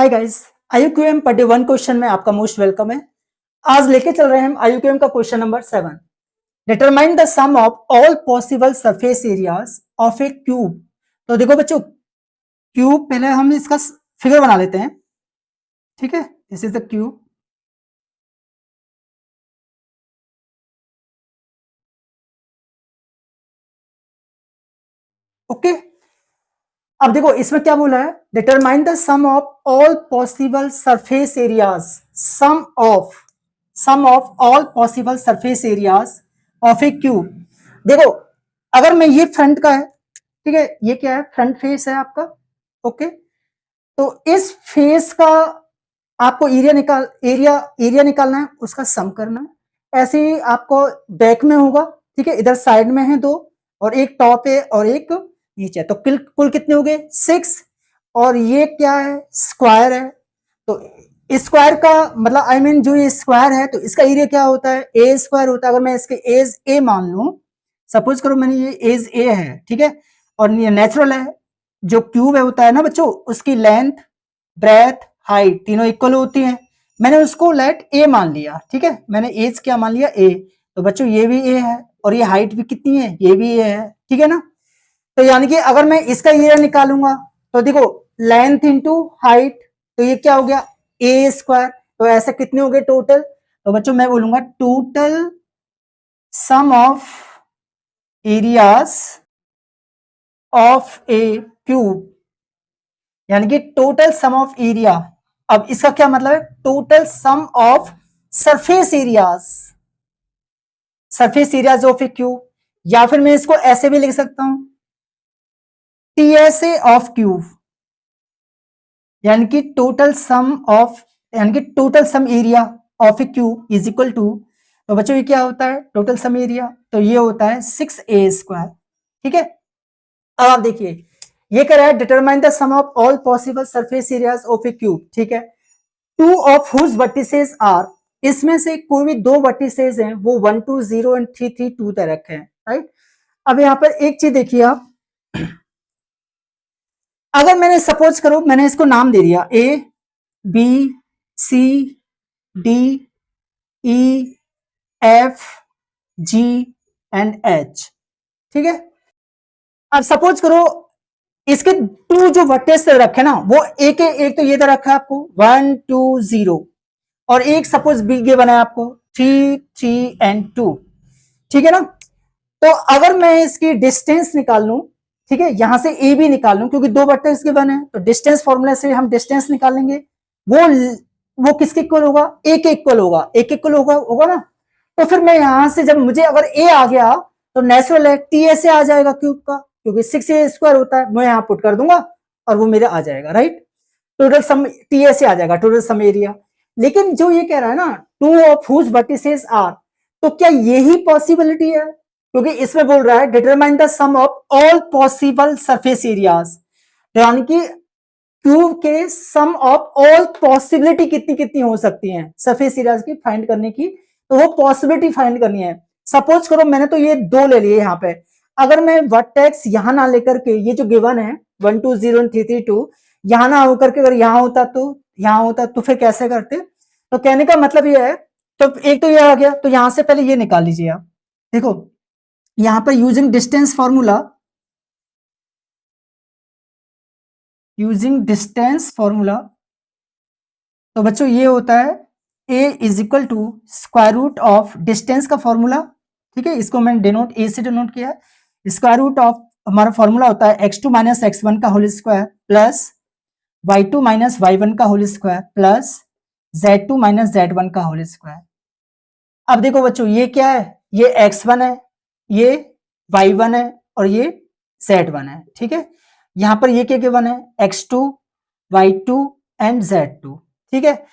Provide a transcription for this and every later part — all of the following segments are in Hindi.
हाय गाइस, आईयूक्यूएम पार्ट 1 क्वेश्चन में आपका मोस्ट वेलकम है। आज लेके चल रहे हैं हम आईयूक्यूएम का question number 7। Determine the sum of all possible surface areas of a cube. तो देखो बच्चों, क्यूब पहले हम इसका फिगर बना लेते हैं। ठीक है, this is the cube. Okay, अब देखो इसमें क्या बोला है, determine the sum of all possible surface areas, sum of all possible surface areas of a cube. देखो अगर मैं ये फ्रंट का है, ठीक है, ये क्या है, फ्रंट फेस है आपका। ओके, तो इस फेस का आपको एरिया निकालना है, उसका सम करना है। ऐसे ही आपको बैक में होगा, ठीक है, इधर साइड में है दो, और एक टॉप है और एक नीचे। तो कुल कितने हो गए 6। और ये क्या है, स्क्वायर है। तो स्क्वायर का मतलब आई मीन जो ये स्क्वायर है तो इसका एरिया क्या होता है, ए स्क्वायर होता है। अगर मैं इसके एज ए मान लूं, सपोज करो मैंने ये एज ए है, ठीक है, और ये नेचुरल है। जो क्यूब है होता है ना बच्चों, उसकी लेंथ, ब्रेथ, हाइट तीनों इक्वल होती हैं। मैंने उसको लेट ए मान लिया, ठीक है, मैंने एज क्या मान लिया, ए। तो बच्चों ये भी ए है और ये हाइट भी कितनी है, ये भी ए है, ठीक है ना। तो यानी कि अगर मैं इसका एरिया निकालूंगा तो देखो लेंथ इंटू हाइट, तो ये क्या हो गया, ए स्क्वायर। तो ऐसे कितने हो गए टोटल, तो बच्चों मैं बोलूंगा total sum of areas of a cube, यानी कि टोटल सम ऑफ एरिया। अब इसका क्या मतलब है, total sum of surface areas of a cube. या फिर मैं इसको ऐसे भी लिख सकता हूं, टीएसए ऑफ क्यूब, यानी कि total sum area of a cube is equal to. तो बच्चों ये क्या होता है, टोटल सम एरिया, तो ये होता है 6a स्क्वायर। ठीक है, अब आप देखिए ये कह रहा है determine the sum of all possible surface areas of a cube. ठीक है, two of whose vertices are, इसमें से कोई भी दो वर्टिसेस हैं, वो 1 2 0 एंड 3 3 2 तक रखे हैं, राइट। अब यहां पर एक चीज देखिए आप, अगर मैंने सपोज करो मैंने इसको नाम दे दिया A B C D E F G and H, ठीक है। अब सपोज करो इसके टू जो वर्टेक्स रखे ना, वो एक तो ये तो रखा है आपको 1 2 0, और एक सपोज बी ये बना है आपको 3 3 एंड 2, ठीक है ना। तो अगर मैं इसकी डिस्टेंस निकाल लूं, ठीक है, यहां से ए भी निकाल लूं, क्योंकि दो वर्टेक्स के बने हैं, तो डिस्टेंस फॉर्मूला से हम डिस्टेंस निकाल लेंगे। वो किसके इक्वल होगा, ए के इक्वल होगा, ए के इक्वल होगा ना। तो फिर मैं यहां से जब मुझे अगर ए आ गया तो नेचुरल है टी ए से आ जाएगा क्यूब का, क्योंकि 6a स्क्वायर होता है, मैं यहां पुट कर दूंगा और वो मेरा आ जाएगा, right. Total some T A से आ जाएगा, टोटल सम एरिया। लेकिन जो ये कह रहा है ना, two of whose vertices are, तो क्या यही पॉसिबिलिटी है, क्योंकि इसमें बोल रहा है determine the sum of all possible surface areas, यानी कि क्यूब के सम ऑफ ऑल पॉसिबिलिटी कितनी कितनी हो सकती हैं सरफेस एरियाज की फाइंड करने की, तो वो पॉसिबिलिटी फाइंड करनी है। सपोज करो मैंने तो ये दो ले लिए यहाँ पे, अगर मैं वर्टेक्स यहां ना लेकर के, ये जो गिवन है 1 2 0 3 3 2, यहां ना होकर के अगर यहां होता तो यहां होता तो फिर कैसे करते। तो कहने का मतलब ये है, तो एक तो ये आ गया, तो यहां से पहले ये निकाल लीजिए आप। देखो यहां पर यूजिंग डिस्टेंस फॉर्मूला, तो बच्चों ये होता है a is equal to square root of distance का फॉर्मूला, ठीक है, इसको मैंने डिनोट ए से डिनोट किया है। स्क्वायर रूट ऑफ हमारा फॉर्मूला होता है x2 माइनस x1 का whole square plus y2 minus y1 का whole square plus z2 minus z1 का होल स्क्वायर। अब देखो बच्चों ये क्या है, ये x1 है, ये y1 है और ये z1 है, ठीक है। यहां पर ये क्या गिवन है, x2 y2 एंड z2, ठीक है।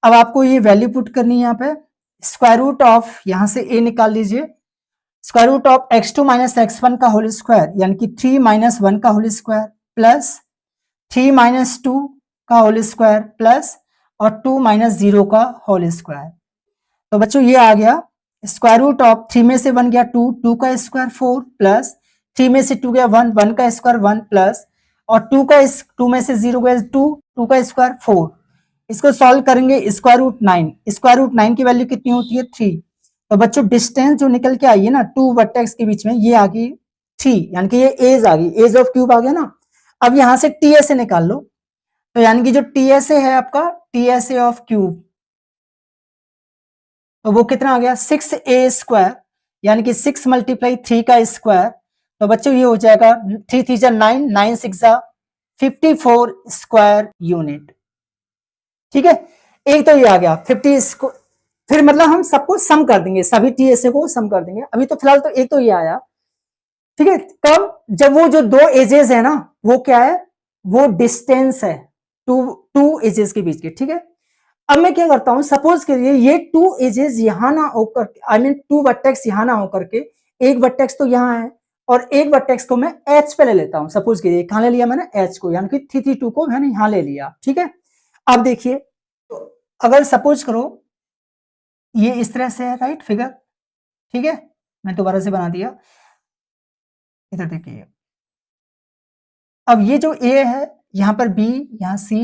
अब आपको ये वैल्यू पुट करनी है यहाँ पे, स्क्वायर रूट ऑफ, यहां से a निकाल लीजिए, square root of x2 minus x1 का होल स्क्वायर, यानी कि 3 माइनस 1 का होल स्क्वायर प्लस 3 माइनस 2 का होल स्क्वायर प्लस और 2 माइनस 0 का होल स्क्वायर। तो बच्चों ये आ गया स्क्वायर रूट ऑफ 3 में से 1 गया 2, 2 का स्क्वायर 4 प्लस 3 में से 2 गया 1, 1 का स्क्वायर 1 प्लस और 2 में से 0 गया 2, 2 का स्क्वायर 4, इसको सॉल्व करेंगे स्क्वायर रूट 9, स्क्वायर रूट 9 की वैल्यू कितनी होती है 3। तो बच्चों डिस्टेंस जो निकल के आई है ना टू वर्टेक्स के बीच में, ये आ गई 3, यानी कि ये एज आ गई, एज ऑफ क्यूब आ गया ना। अब यहां से टीएसए निकाल लो, तो यानी कि जो टीएसए है आपका, टीएसए ऑफ क्यूब, तो वो कितना आ गया 6a स्क्वायर, यानी कि 6 मल्टीप्लाई 3 का स्क्वायर। तो बच्चों ये हो जाएगा 3 3 जा 9, 9 6 जा 54 स्क्वायर यूनिट। ठीक है, एक तो ये आ गया 50 इसको, फिर मतलब हम सबको सम कर देंगे, सभी टीएसए को सम कर देंगे। अभी तो फिलहाल तो एक तो ये आया। ठीक है, कब, जब वो जो दो एजेस है ना, वो क्या है, वो डिस्टेंस है टू टू एजेस के बीच के। ठीक है, अब मैं क्या करता हूं, सपोज करिए ये टू एजेस यहां ना होकर, आई मीन टू वर्टेक्स यहां ना होकर के एक वर्टेक्स तो यहां है और एक वर्टेक्स को मैं एच पे ले लेता हूं। सपोज करिए कहां ले लिया मैंने, एच को, यानी कि 3 3 2 को मैंने यहां ले लिया। ठीक है, अब देखिए, तो अगर सपोज करो ये इस तरह से है, राइट फिगर। ठीक है, मैं दोबारा से बना दिया, इधर देखिए। अब ये जो ए है, यहां पर बी, यहां सी,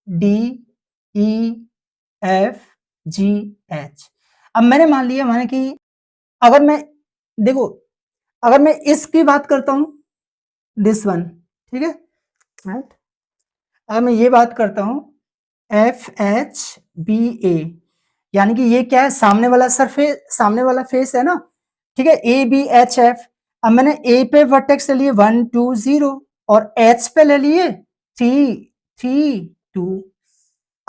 D, E, F, G, H. अब मैंने मान लिया, माने कि अगर मैं, देखो अगर मैं इसकी बात करता हूं, दिस वन, ठीक है, राइट, अगर मैं ये बात करता हूं एफ एच बी ए, यानी कि ये क्या है, सामने वाला सरफेस, सामने वाला फेस है ना। ठीक है, ए बी एच एफ। अब मैंने ए पे वर्टेक्स ले लिए 1 2 0 और एच पे ले लिए 3 3 2।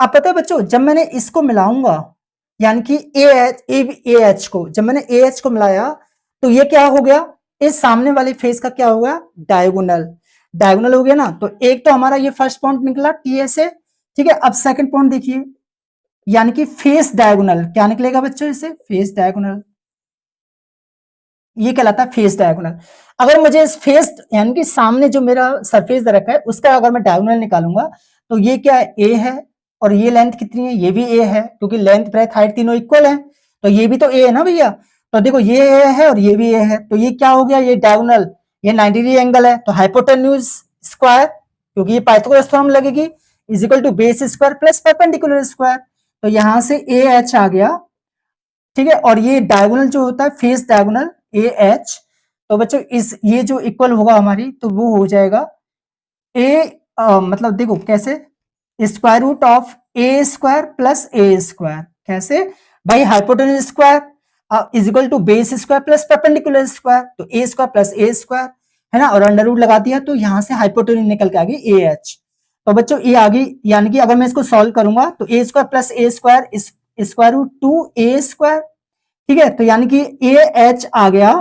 अब पता है बच्चों, जब मैंने इसको मिलाऊंगा, यानी कि ए एच को, जब मैंने ए एच को मिलाया तो ये क्या हो गया, इस सामने वाले फेस का क्या हो गया, डायगोनल, डायगोनल हो गया ना। तो एक तो हमारा ये फर्स्ट पॉइंट निकला टी ए से। ठीक है, अब सेकंड पॉइंट देखिए, यानी कि फेस डायगोनल, क्या निकलेगा बच्चों इससे, फेस डायगोनल, ये कहलाता है फेस डायगोनल। अगर मुझे इस फेस, यानी कि सामने जो मेरा सरफेस दे रखा है उसका अगर मैं डायगोनल निकालूंगा, तो ये क्या है, ए है, और ये लेंथ कितनी है, ये भी ए है, क्योंकि लेंथ ब्रेथ हाइट तीनों इक्वल है, तो ये भी तो ए है ना भैया। तो देखो ये ए है और ये भी ए है, तो ये क्या हो गया, ये डायगोनल, ये 90 डिग्री एंगल है, तो हाइपोटेन्यूज स्क्वायर, क्योंकि ये पाइथागोरस थ्योरम लगेगी, is equal to base square plus perpendicular square. तो यहां से ए एच आ गया। ठीक है, और ये डायगोनल जो होता है फेस डायगोनल ए एच, तो बच्चों इस ये जो इक्वल होगा हमारी, तो वो हो जाएगा ए, मतलब देखो कैसे, square root of a square plus a square. कैसे भाई, hypotenuse square is equal to base square plus perpendicular square, तो a square plus a square है ना, और अंडर रूट लगा दिया, तो यहां से हाइपोटेन्यूज निकल के आ गई ए एच। तो बच्चों ये आ गई, यानी कि अगर मैं इसको सॉल्व करूंगा तो a square plus a square square root 2 A square. ठीक है, तो यानी कि ए एच आ गया,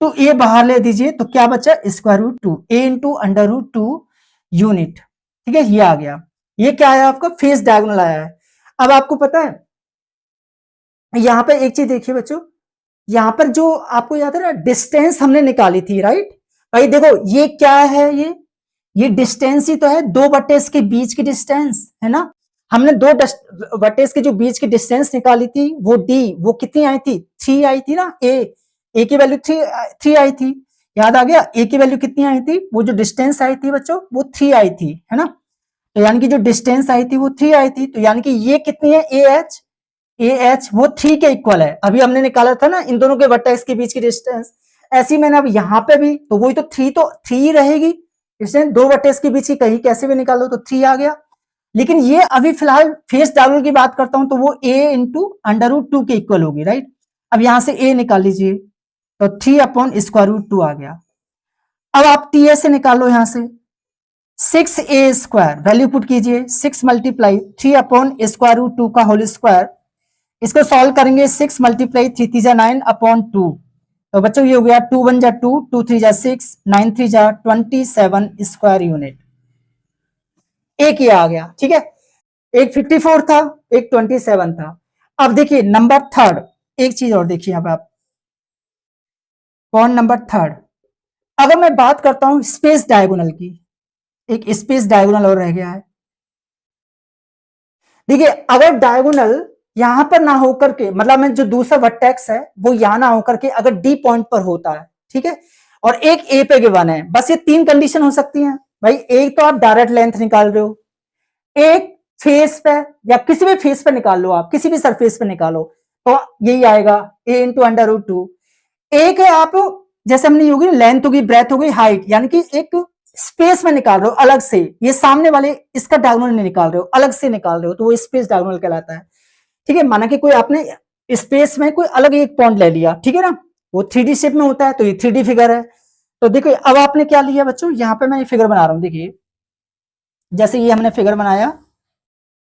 तो ए बाहर ले दीजिए, तो क्या बचा, स्क्वायर रूट 2 ए इंटू अंडर रूट 2 यूनिट। ठीक है, ये आ गया, ये क्या आया आपका, फेस डायगोनल आया है। अब आपको पता है, यहां पर एक चीज देखिए बच्चों, यहां पर जो आपको याद है ना, डिस्टेंस हमने निकाली थी, राइट भाई। देखो ये क्या है, ये डिस्टेंस ही तो है, दो वर्टेक्स के बीच की डिस्टेंस है ना। हमने दो वर्टेक्स के जो बीच की डिस्टेंस निकाली थी, वो डी, वो कितनी आई थी, 3 आई थी ना। ए की वैल्यू 3 आई थी, याद आ गया, ए की वैल्यू कितनी आई थी, वो जो डिस्टेंस आई थी बच्चों, वो 3 आई थी, है ना। तो यानी कि जो डिस्टेंस आई थी वो 3 आई थी, तो यानी कि ये कितनी है, ए एच वो 3 के इक्वल है। अभी हमने निकाला था ना इन दोनों के वर्टेक्स के बीच की डिस्टेंस, ऐसी मैंने अब यहाँ पे भी, तो वही तो 3 रहेगी, इसलिए दो वर्टेक्स के बीच की कहीं कैसे भी निकालो तो 3 आ गया। लेकिन ये अभी फिलहाल फेस डायगोनल की बात करता हूं, तो वो ए इंटू अंडर रूट 2 के इक्वल होगी, राइट। अब यहां से ए निकाल लीजिए, तो 3 अपॉन स्क्वायर रूट 2 आ गया। अब आप टी ए से निकालो, यहां से 6a स्क्वायर वैल्यू पुट कीजिए, 6 मल्टीप्लाई 3 अपॉन स्क्वायर रूट 2 का होल स्क्वायर, इसको सॉल्व करेंगे, 6 मल्टीप्लाई 3 3 जा 9 अपॉन 2, तो बच्चों ये हो गया 2 1 जा 2, 2 3 जा 6, 9 3 जा 27 स्क्वायर यूनिट। एक ये आ गया, ठीक है, एक 54 था, एक 27 था। अब देखिए नंबर थर्ड, एक चीज और देखिए अब आप, पॉइंट नंबर थर्ड, अगर मैं बात करता हूं स्पेस डायगोनल की, एक स्पेस डायगोनल और रह गया है। देखिए अगर डायगोनल यहां पर ना होकर के, मतलब में जो दूसरा वर्टेक्स है वो यहां ना होकर के अगर डी पॉइंट पर होता है, ठीक है, और एक ए पे गिवन है, बस ये तीन कंडीशन हो सकती हैं भाई। एक तो आप डायरेक्ट लेंथ निकाल रहे हो, एक फेस पे या किसी भी फेस पे निकाल लो, आप किसी भी सरफेस पे निकालो तो यही आएगा a इंटू अंडर रूट 2। एक है आप जैसे हमने होगी लेंथ होगी, ब्रेथ होगी, हाइट, यानी कि एक स्पेस में निकाल रहे हो अलग से, ये सामने वाले इसका डायगोनल नहीं निकाल रहे हो, अलग से निकाल रहे हो, तो वो स्पेस डायगोनल कहलाता है। ठीक है, माना कि कोई आपने स्पेस में कोई अलग एक पॉइंट ले लिया, ठीक है ना, वो 3D शेप में होता है तो ये 3D फिगर है। तो देखो अब आपने क्या लिया बच्चों, यहाँ पे मैं ये फिगर बना रहा हूं, देखिए जैसे ये हमने फिगर बनाया,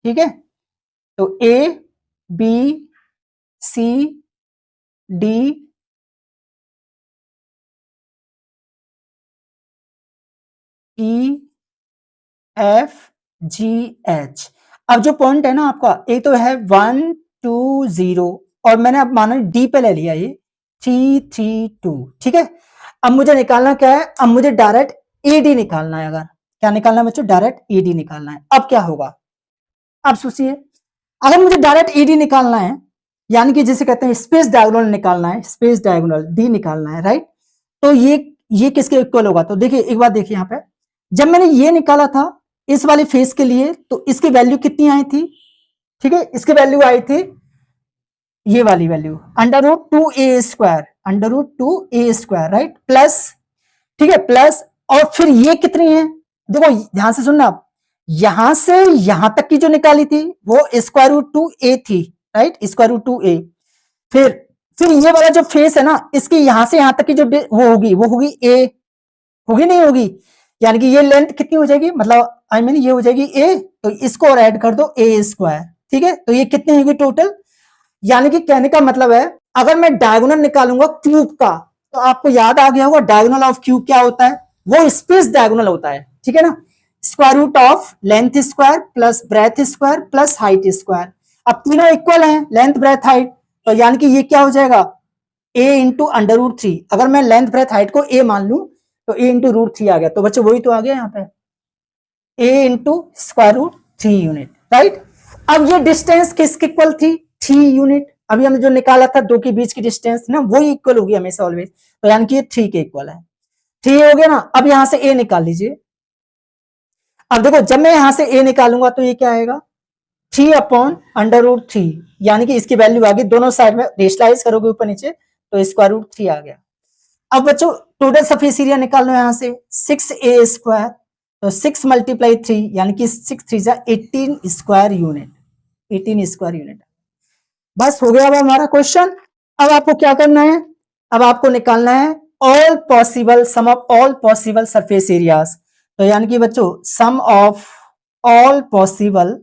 ठीक है, तो A B C D E F G H. अब जो पॉइंट है ना आपका, एक तो है 1 2 0 और मैंने अब माना डी पे ले लिया ये 3 3 2, ठीक है। अब मुझे निकालना क्या है, अब मुझे डायरेक्ट ईडी निकालना है। अगर क्या निकालना है बच्चों, डायरेक्ट ईडी निकालना है। अब क्या होगा, अब सोचिए, अगर मुझे डायरेक्ट ईडी निकालना है, यानी कि जिसे कहते हैं स्पेस डायगोनल निकालना है, स्पेस डायगोनल डी निकालना है, राइट, तो ये किसके इक्वल होगा, तो देखिए एक बार देखिए यहाँ पे, जब मैंने ये निकाला था इस वाले फेस के लिए तो इसकी वैल्यू कितनी आई थी, ठीक है, इसकी वैल्यू आई थी ये वाली value under root 2a², under root 2a², right, plus, ठीक है, प्लस, और फिर ये कितनी है, देखो ध्यान से सुनना, यहां से यहां तक की जो निकाली थी वो स्क्वायर रूट 2a थी, राइट, स्क्वायर रूट 2a। फिर ये वाला जो फेस है ना, इसकी यहां से यहां तक की जो वो होगी a, होगी नहीं होगी, यानी कि ये लेंथ कितनी हो जाएगी, मतलब आई मीन ये हो जाएगी a, तो इसको और ऐड कर दो a², ठीक है, तो ये कितनी होगी टोटल, यानी कि कहने का मतलब है अगर मैं डायगोनल निकालूंगा क्यूब का, तो आपको याद आ गया होगा डायगोनल ऑफ क्यूब क्या होता है, वो स्पेस डायगोनल होता है, ठीक है ना, square root of length square plus breadth square plus height square. अब तीनों इक्वल हैं, लेंथ ब्रेथ हाइट, तो यानी कि ये क्या हो जाएगा a इंटू अंडर रूट 3। अगर मैं लेंथ ब्रेथ हाइट को a मान लू तो a इंटू रूट 3 आ गया, तो बच्चों वही तो आ गया यहाँ पे a into square root 3 unit, right. अब ये डिस्टेंस किसके इक्वल थी, 3 यूनिट। अभी हमने जो निकाला था दो के बीच की डिस्टेंस ना, वही इक्वल होगी हमेशा ऑलवेज, तो यानी कि ये 3 के इक्वल है। 3 हो गया ना, अब यहां से a निकाल लीजिए। अब देखो जब मैं यहां से a निकालूंगा तो ये क्या आएगा 3 अपॉन अंडर रूट 3, यानी कि इसकी वैल्यू आ गई, दोनों साइड में रेशलाइज करोगे ऊपर नीचे तो स्क्वायर रूट 3 आ गया। अब बच्चों टोटल सरफेस एरिया निकाल लो यहां से 6a², तो 6 मल्टीप्लाई 3 यानी कि 6 3 जा 18 स्क्वायर यूनिट, 18 स्क्वायर यूनिट। बस हो गया अब हमारा क्वेश्चन। अब आपको क्या करना है, अब आपको निकालना है all possible sum of all possible surface areas. तो यानी कि बच्चों sum of all possible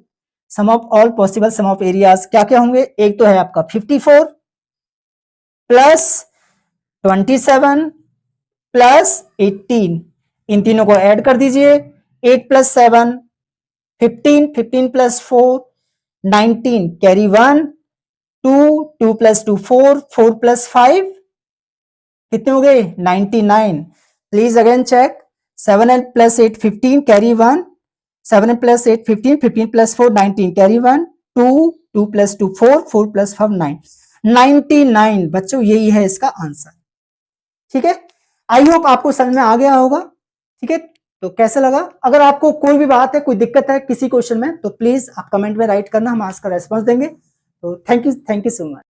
sum of areas क्या क्या होंगे, एक तो है आपका 54 प्लस 27 प्लस 18, इन तीनों को ऐड कर दीजिए, 8 plus 7 15, 15 plus 4 19, carry 1 2 2 plus 2 4 4 plus 5 कितने हो गए 99। Please again check, 7 and plus 8 15 carry 1, 7 and plus 8 15 15 plus 4 19 carry 1 2 2 plus 2 4 4 plus 5 9 99। बच्चों यही है इसका आंसर, ठीक है। आई होप आपको समझ में आ गया होगा, ठीक है। तो कैसे लगा, अगर आपको कोई भी बात है, कोई दिक्कत है किसी क्वेश्चन में, तो प्लीज आप कमेंट में राइट करना, हम आज का रेस्पॉन्स देंगे। तो थैंक यू सो मच।